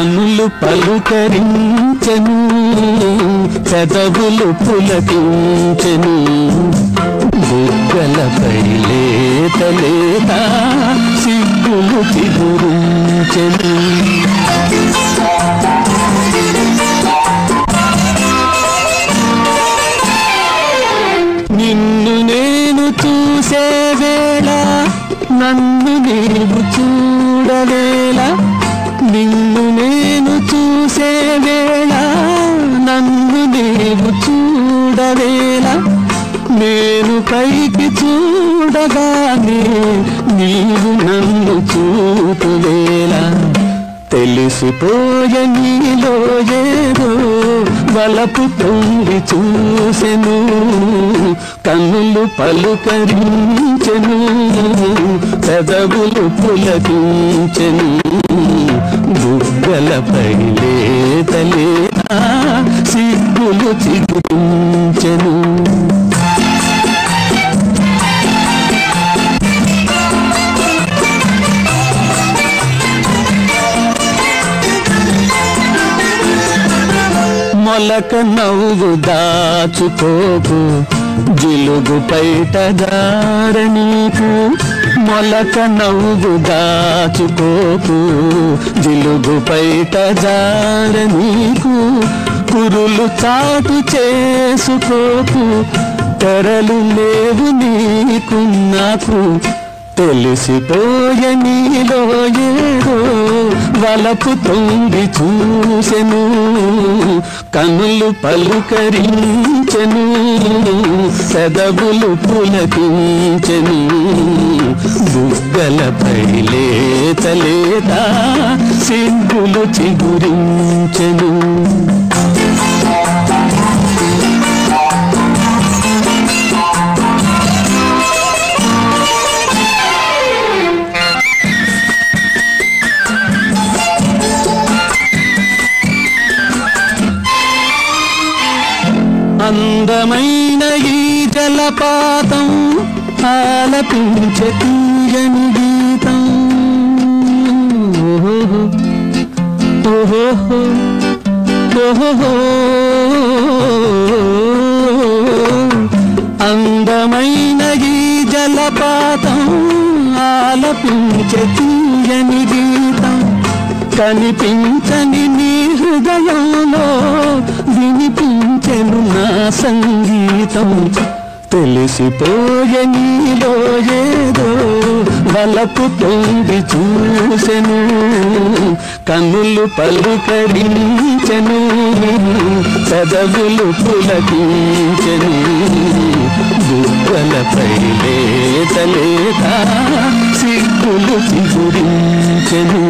కనులు పలుకరించెను, పెదవులు పులకించెను, బుగ్గలపై లేత లేత సిగ్గులు చిగురించెను. నిన్ను నేను చూసే వేళ నన్ను నీవు చూడవేళ, నిన్ను నేను చూసే వేళ నన్ను నీవు చూడవేళ, నేను పైకి చూడగానే నీవు నన్ను చూపువేళ, తెలిసిపోయే నీలో ఏదో వలపు తొంగి చూసెను, కన్నులు పలుకరించెను, పెదవులు పులకించెను, బుగ్గలపై లేత లేత సిగ్గులు చిగురించెను. మొలక నవ్వు దాచుకోకు, జిలుగు పైట దార నీకు, మొలక నవ్వు దాచుకోకు, జిలుగు పైట దార నీకు, కురులు చాటు చేసుకోకు, తెరలు లేవు నీకు నాకు, తెలిసిపోయే నీలో ఏదో వలపు తొంగి చూసెను, కనులు పలుకరించెను, పెదవులు పులకించెను, బుగ్గలపై లేత లేత సిగ్గులు చిగురించెను. అందమైన ఈ జలపాతం ఆలపించే తీయని గీతం, ఓహో ఓహో, అందమైన ఈ జలపాతం ఆలపించే తీయని గీతం, కనిపించని నీ హృదయంలో వినిపించెను నా సంగీతం, తెలిసిపోయే నీలో ఏదో వలపు తొంగి చూసెను, కన్నులు పలుకరించెను, పెదవులు పులకించెను, బుగ్గలపై లేత లేత సిగ్గులు చిగురించెను.